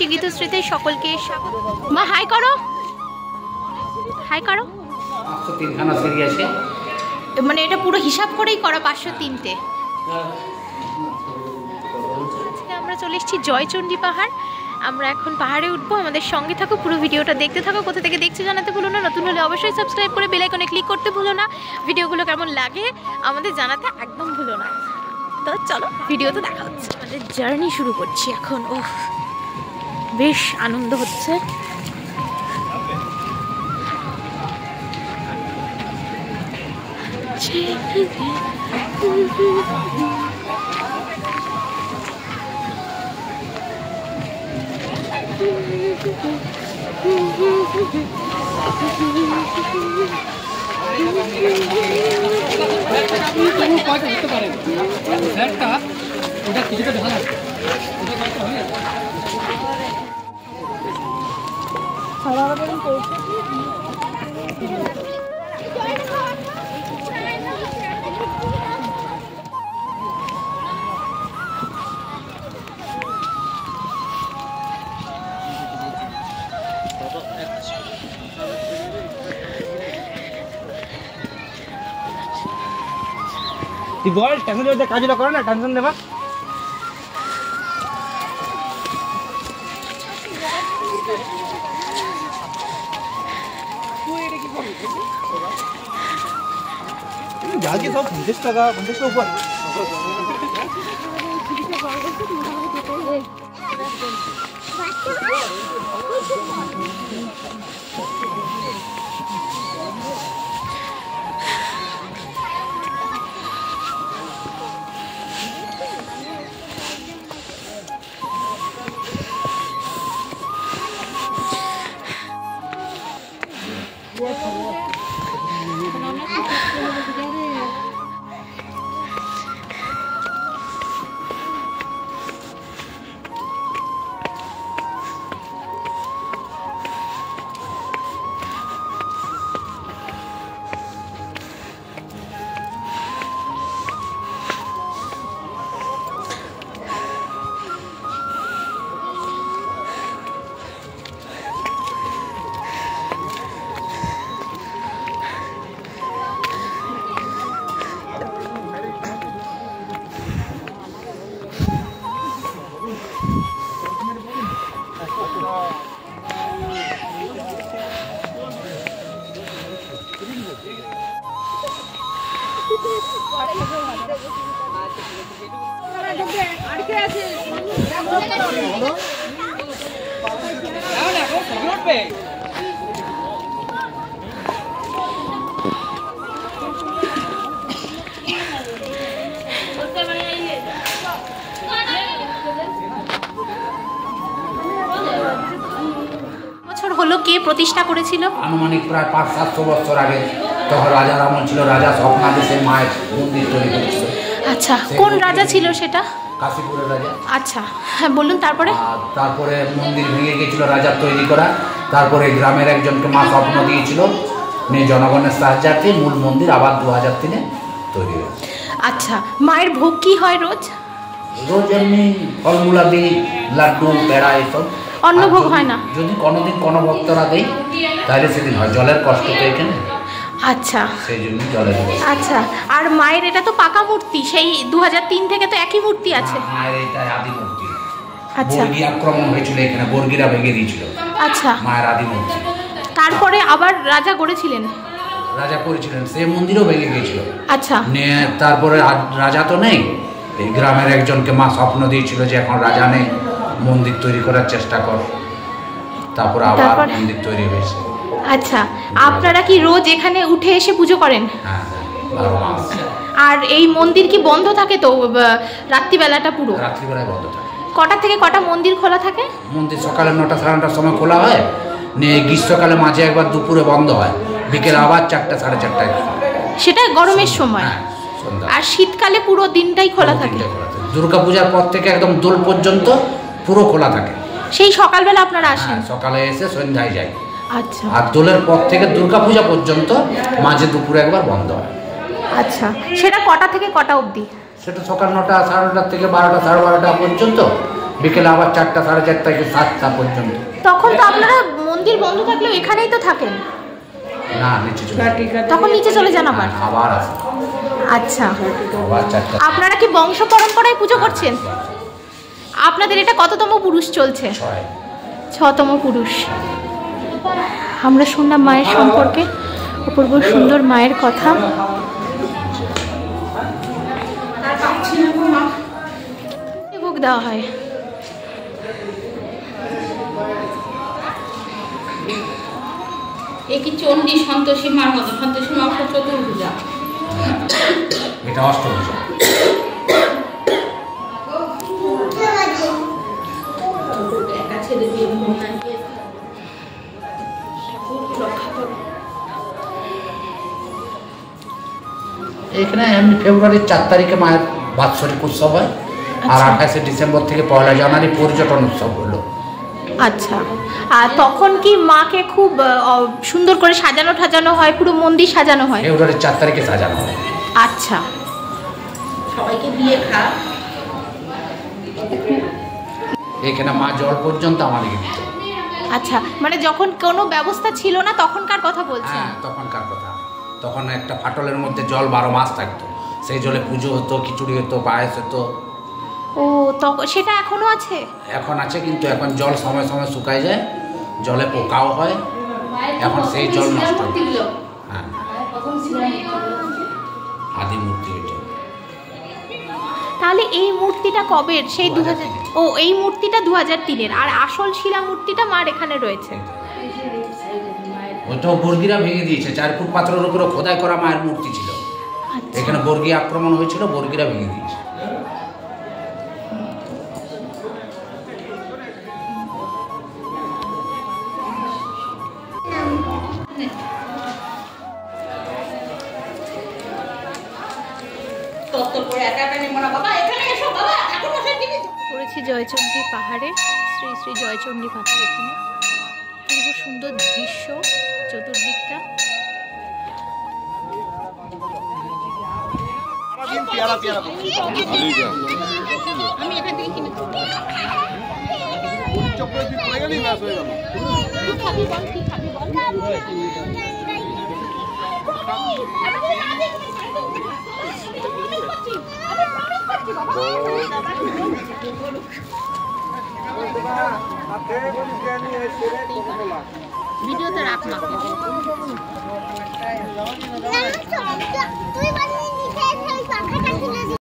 মিষ্টি গীতশ্রীতে সকলকে স্বাগত। মা হাই করো, হাই করো। 503খানা সিঁড়ি আছে, মানে এটা পুরো হিসাব করেই করা 503টে। আমরা চলে এসেছি জয়চণ্ডী পাহাড়। আমরা এখন পাহাড়ে উঠবো, আমাদের সঙ্গে থাকো, পুরো ভিডিওটা দেখতে থাকো। কোথা থেকে দেখছো জানাতে ভুলো না, নতুন হলে অবশ্যই সাবস্ক্রাইব করে বেল আইকনে ক্লিক করতে ভুলো না। ভিডিওগুলো কেমন লাগে আমাদের জানাতে একদম ভুলো না। তো চলো ভিডিওতে দেখা হচ্ছে। আমাদের জার্নি শুরু করছি এখন। ও বেশ আনন্দ হচ্ছে। তুই বল টেনশন নিতে, কাজটা করো না, টেনশন দেবা। জালকে সব 50 টাকা, 50 টাকা উপর। বছর হলো কে প্রতিষ্ঠা করেছিল? আনুমানিক প্রায় 500-700 বছর আগে। তখন রাজার আমল ছিল, রাজা স্বপ্নাদেশে মায়ের মন্দির তৈরি করেছিল। আচ্ছা, কোন রাজা ছিল সেটা? কাশীপুরের রাজা। আচ্ছা হ্যাঁ বলুন। তারপরে তারপরে মন্দির ভেঙে গিয়েছিল রাজার তৈরি করা। তারপরে গ্রামের একজনকে মা স্বপ্ন দিয়েছিল, মেয়ে জনগণের সাহায্যার্থে মূল মন্দির আবার 2003-এ তৈরি হয়েছে। আচ্ছা, মায়ের ভোগ কি হয় রোজ? রোজ এমনি ফলমূলাদি, লাড্ডু, পেড়া এসব। অন্নভোগ হয় না? যদি কোনোদিন কোনো ভক্তরা দেয় তাহলে সেদিন হয়। জলের কষ্ট তো এখানে, আচ্ছা সেই জন্য জলের। আচ্ছা, আর মায়ের এটা তো পাকা মূর্তি, সেই 2003 থেকে তো একই মূর্তি আছে। মায়ের এইটাই আদি মূর্তি। আচ্ছা, বর্গী আক্রমণ হয়েছিল এখানে, বর্গীরা ভেঙে দিয়েছিল। আচ্ছা, মায়ের আদি মূর্তি। তারপরে আবার রাজা গড়েছিলেন, রাজা করেছিলেন, সেই মন্দিরও ভেঙে গিয়েছিল। আচ্ছা, তারপরে রাজা তো নেই, এই গ্রামের একজনকে মা স্বপ্ন দিয়েছিল যে এখন রাজা নেই, মন্দির তৈরি করার চেষ্টা কর। তারপরে আবার মন্দির তৈরি হয়েছে। আচ্ছা, আপনারা কি রোজ এখানে উঠে এসে পুজো করেন? হ্যাঁ, 12 মাস। আর এই মন্দির কি বন্ধ থাকে তো রাত্রিবেলাটা? পুরো রাত্রিবেলায় বন্ধ থাকে। কটা থেকে কটা মন্দির খোলা থাকে? মন্দির সকালে 9টা সাড়ে 9টার সময় খোলা হয়, গ্রীষ্মকালে মাঝে একবার দুপুরে বন্ধ হয়, বিকেলে আবার 4টা সাড়ে 4টায়। সেটা গরমের সময়। আর শীতকালে পুরো দিনটাই খোলা থাকে। দুর্গাপূজার পর থেকে একদম দোল পর্যন্ত পুরো খোলা থাকে। সেই সকালবেলা আপনারা আসেন? সকালে এসে সন্ধ্যায় যাই। আচ্ছা, আর দোলের পর থেকে দুর্গাপূজা পর্যন্ত মাঝে দুপুরে একবার বন্ধ হয়। আচ্ছা, সেটা কটা থেকে কটা অবধি? সেটা সকাল 9টা সাড়ে 9টা থেকে 12টা সাড়ে 12টা পর্যন্ত, বিকেলে আবার 4টা 4:30 থেকে 7টা পর্যন্ত। তখন তো আপনারা মন্দির বন্ধ থাকলেও এখানেই তো থাকেন? না, নিচে চলে যান। তখন নিচে চলে যান আবার? আবার আসে। আচ্ছা, আবার 4টা। আপনারা কি বংশ পরম্পরায় পুজো করছেন? আপনাদের এটা কততম পুরুষ চলছে? 6তম পুরুষ। আমরা শুনলাম মায়ের সম্পর্কে, অপূর্ব সুন্দর মায়ের কথা। ভোগ দেওয়া হয়। একই চণ্ডী সন্তোষী মার মতো, সন্তোষী মা চতুর্ভুজা, এটা অষ্টভুজা। একা ছেড়ে দিয়ে এখানে এমনি ফেব্রুয়ারির 4 তারিখে মায়ের বাৎসরিক উৎসব হয়, আর 28শে ডিসেম্বর থেকে 1 জানুয়ারি পর্যটন উৎসব হলো। আচ্ছা, আর তখন কি মাকে খুব সুন্দর করে সাজানো ঠাজানো হয়, পুরো মন্দির সাজানো হয়? ফেব্রুয়ারির 4 তারিখে সাজানো হয়। আচ্ছা, সবাইকে দিয়ে খা। এখানে মা জল পর্যন্ত আমাদেরকে দিত। আচ্ছা, মানে যখন কোনো ব্যবস্থা ছিল না তখনকার কথা বলছেন? হ্যাঁ, তখনকার কথা। তখন একটা ফাটলের মধ্যে জল 12 মাস থাকতো, সেই জলে পুজো হতো, খিচুড়ি হতো, পায়েস হতো। ও, তখন সেটা এখনো আছে? এখন আছে, কিন্তু এখন জল সময় সময় শুকায় যায়, জলে পোকাও হয়, এখন সেই জল নষ্ট হয়। হ্যাঁ, আদি মূর্তি ওইটা। তাহলে এই মূর্তিটা কবের? সেই 2000? ও, এই মূর্তিটা 2003-এর, আর আসল শিলা মূর্তিটা মার এখানে রয়েছে। ওইটাও বর্গিরা ভেঙে দিয়েছে। 4 ফুট পাথরের উপরে খোদাই করা মায়ের মূর্তি ছিল। আচ্ছা, এখানে বর্গী আক্রমণ হয়েছিল, বর্গিরা ভেঙে দিয়েছে। পড়েছি জয়চণ্ডী পাহাড়ে, শ্রী শ্রী জয়চণ্ডী পাহাড়। এখানে খুব সুন্দর দৃশ্য, চতুর্দিকটা। আমি এখান থেকে কিনে ভিডিওতে রাখ না।